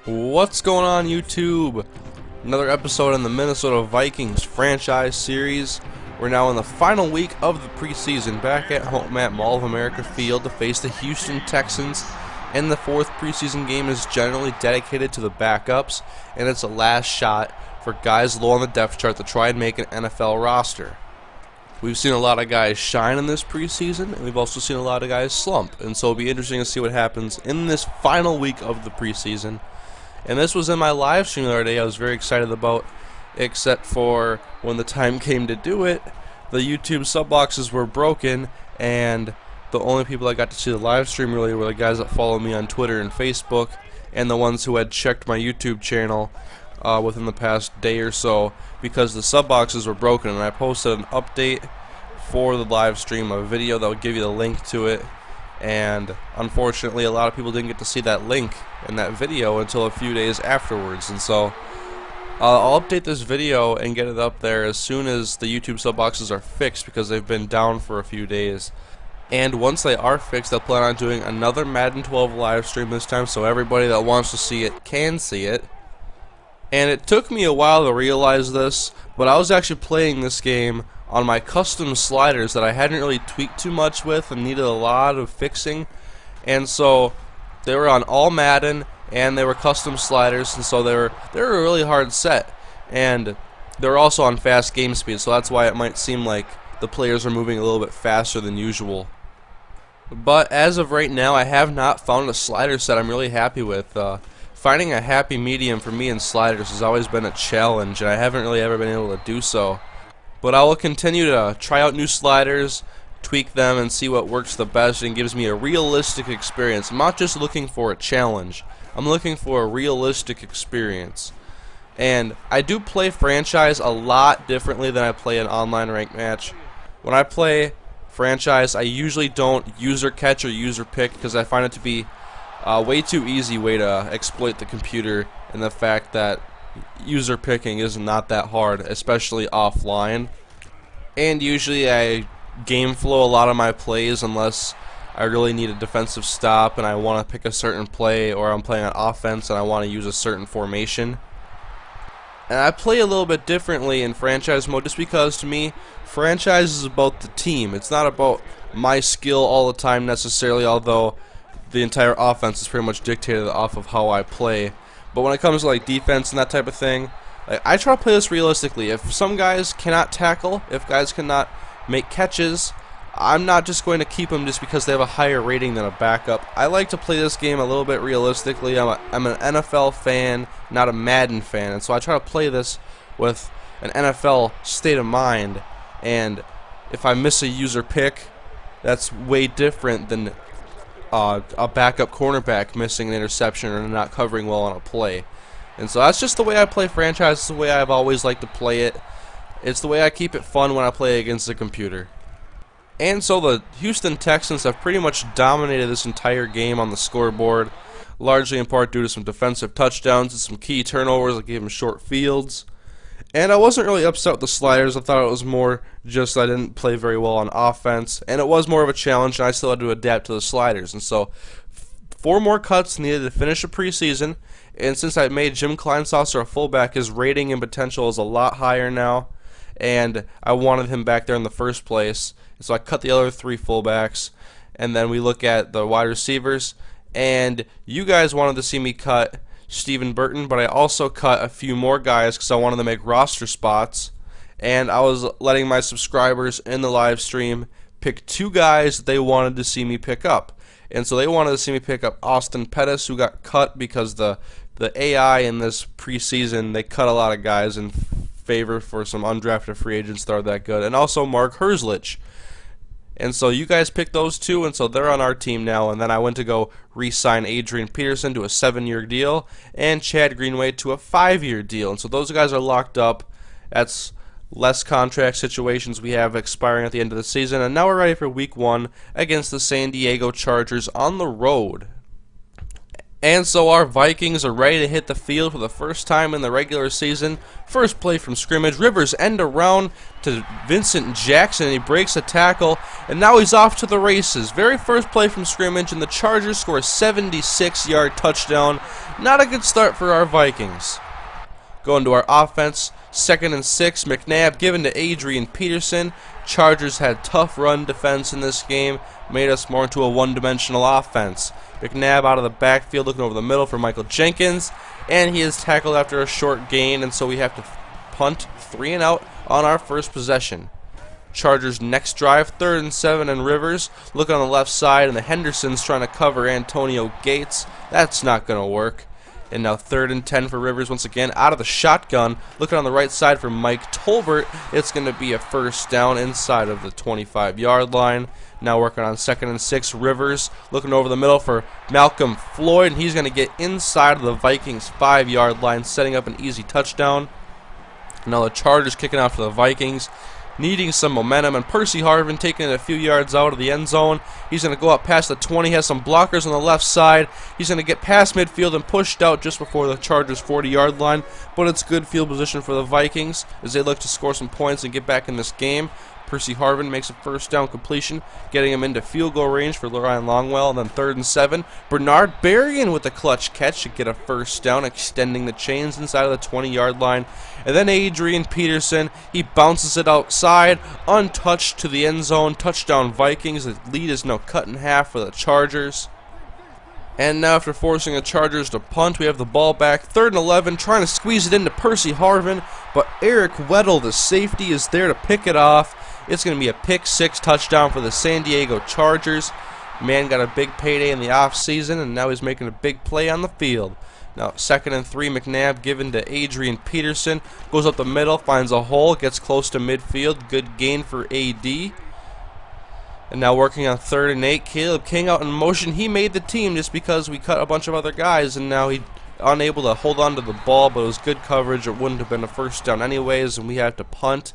What's going on, YouTube? Another episode in the Minnesota Vikings franchise series. We're now in the final week of the preseason, back at home at Mall of America Field to face the Houston Texans. And the fourth preseason game is generally dedicated to the backups, and it's a last shot for guys low on the depth chart to try and make an NFL roster. We've seen a lot of guys shine in this preseason, and we've also seen a lot of guys slump. And so it'll be interesting to see what happens in this final week of the preseason. And this was in my live stream the other day I was very excited about, except for when the time came to do it, the YouTube sub boxes were broken, and the only people that got to see the live stream really were the guys that follow me on Twitter and Facebook, and the ones who had checked my YouTube channel within the past day or so, because the sub boxes were broken. And I posted an update for the live stream, a video that would give you the link to it, and unfortunately a lot of people didn't get to see that link in that video until a few days afterwards. And so I'll update this video and get it up there as soon as the YouTube sub boxes are fixed, because they've been down for a few days. And once they are fixed, I'll plan on doing another Madden 12 live stream this time, so everybody that wants to see it can see it. And it took me a while to realize this, but I was actually playing this game on my custom sliders that I hadn't really tweaked too much with and needed a lot of fixing. And so they were on all Madden, and they were custom sliders, and so they were a really hard set. And they were also on fast game speed, so that's why it might seem like the players are moving a little bit faster than usual. But as of right now, I have not found a slider set I'm really happy with. Finding a happy medium for me in sliders has always been a challenge, and I haven't really ever been able to do so. But I will continue to try out new sliders, tweak them, and see what works the best and gives me a realistic experience. I'm not just looking for a challenge, I'm looking for a realistic experience. And I do play franchise a lot differently than I play an online ranked match. When I play franchise, I usually don't user catch or user pick, because I find it to be a way too easy way to exploit the computer, and the fact that user picking is not that hard, especially offline. And usually I game flow a lot of my plays unless I really need a defensive stop and I want to pick a certain play, or I'm playing on offense and I want to use a certain formation. And I play a little bit differently in franchise mode, just because to me franchise is about the team. It's not about my skill all the time necessarily, although the entire offense is pretty much dictated off of how I play. But when it comes to like defense and that type of thing, I try to play this realistically. If some guys cannot tackle, if guys cannot make catches, I'm not just going to keep them just because they have a higher rating than a backup. I like to play this game a little bit realistically. I'm an NFL fan, not a Madden fan, and so I try to play this with an NFL state of mind. And if I miss a user pick, that's way different than a backup cornerback missing an interception or not covering well on a play. And so that's just the way I play franchise. It's the way I've always liked to play it. It's the way I keep it fun when I play against the computer. And so the Houston Texans have pretty much dominated this entire game on the scoreboard, largely in part due to some defensive touchdowns and some key turnovers that gave them short fields. And I wasn't really upset with the sliders. I thought it was more just I didn't play very well on offense, and it was more of a challenge, and I still had to adapt to the sliders. And so 4 more cuts needed to finish the preseason, and since I made Jim Kleinsasser a fullback, his rating and potential is a lot higher now, and I wanted him back there in the first place. And so I cut the other 3 fullbacks, and then we look at the wide receivers, and you guys wanted to see me cut Steven Burton, but I also cut a few more guys because I wanted to make roster spots, and I was letting my subscribers in the live stream pick 2 guys that they wanted to see me pick up. And so they wanted to see me pick up Austin Pettis, who got cut because the AI in this preseason, they cut a lot of guys in favor for some undrafted free agents that are that good, and also Mark Herzlich. And so you guys picked those 2, and so they're on our team now. And then I went to go re-sign Adrian Peterson to a 7-year deal and Chad Greenway to a 5-year deal. And so those guys are locked up. That's less contract situations we have expiring at the end of the season. And now we're ready for week 1 against the San Diego Chargers on the road. And so our Vikings are ready to hit the field for the first time in the regular season. First play from scrimmage, Rivers end around to Vincent Jackson, and he breaks a tackle, and now he's off to the races. Very first play from scrimmage, and the Chargers score a 76-yard touchdown. Not a good start for our Vikings. Going to our offense, 2nd and 6, McNabb given to Adrian Peterson. Chargers had tough run defense in this game, made us more into a one-dimensional offense. McNabb out of the backfield looking over the middle for Michael Jenkins, and he is tackled after a short gain, and so we have to punt 3 and out on our first possession. Chargers next drive, 3rd and 7, and Rivers looking on the left side, and the Hendersons trying to cover Antonio Gates. That's not going to work. And now 3rd and 10 for Rivers once again out of the shotgun. Looking on the right side for Mike Tolbert. It's going to be a first down inside of the 25-yard line. Now working on 2nd and 6. Rivers looking over the middle for Malcolm Floyd. And he's going to get inside of the Vikings 5-yard line, setting up an easy touchdown. Now the Chargers kicking out for the Vikings, needing some momentum, and Percy Harvin taking it a few yards out of the end zone. He's going to go up past the 20, has some blockers on the left side. He's going to get past midfield and pushed out just before the Chargers' 40-yard line, but it's good field position for the Vikings as they look to score some points and get back in this game. Percy Harvin makes a first down completion, getting him into field goal range for Ryan Longwell. And then 3rd and 7, Bernard Berrien with a clutch catch to get a first down, extending the chains inside of the 20-yard line. And then Adrian Peterson, he bounces it outside, untouched to the end zone. Touchdown Vikings. The lead is now cut in half for the Chargers. And now after forcing the Chargers to punt, we have the ball back. 3rd and 11, trying to squeeze it into Percy Harvin, but Eric Weddle, the safety, is there to pick it off. It's going to be a pick 6 touchdown for the San Diego Chargers. Man got a big payday in the offseason, and now he's making a big play on the field. Now 2nd and 3, McNabb given to Adrian Peterson. Goes up the middle, finds a hole, gets close to midfield. Good gain for AD. And now working on 3rd and 8, Caleb King out in motion. He made the team just because we cut a bunch of other guys, and now he's unable to hold on to the ball, but it was good coverage. It wouldn't have been a first down anyways, and we have to punt.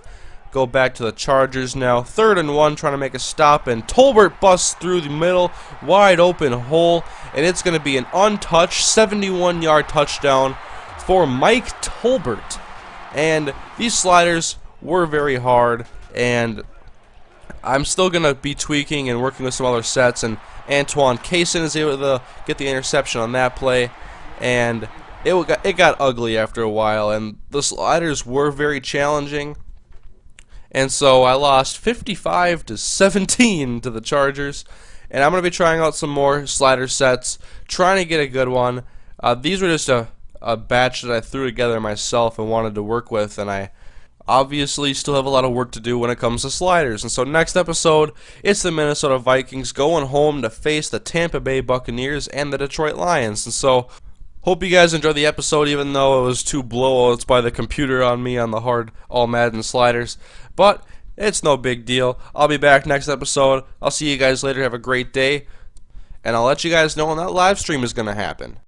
Go back to the Chargers now. 3rd and 1, trying to make a stop, and Tolbert busts through the middle, wide open hole, and it's going to be an untouched 71-yard touchdown for Mike Tolbert. And these sliders were very hard, and I'm still going to be tweaking and working with some other sets, and Antoine Kaysen is able to get the interception on that play, and it got ugly after a while, and the sliders were very challenging. And so I lost 55-17 to the Chargers. And I'm going to be trying out some more slider sets, trying to get a good one. These were just a batch that I threw together myself and wanted to work with. And I obviously still have a lot of work to do when it comes to sliders. And so next episode, it's the Minnesota Vikings going home to face the Tampa Bay Buccaneers and the Detroit Lions. And so hope you guys enjoyed the episode, even though it was 2 blowouts by the computer on me on the hard all Madden sliders. But it's no big deal. I'll be back next episode. I'll see you guys later. Have a great day. And I'll let you guys know when that live stream is going to happen.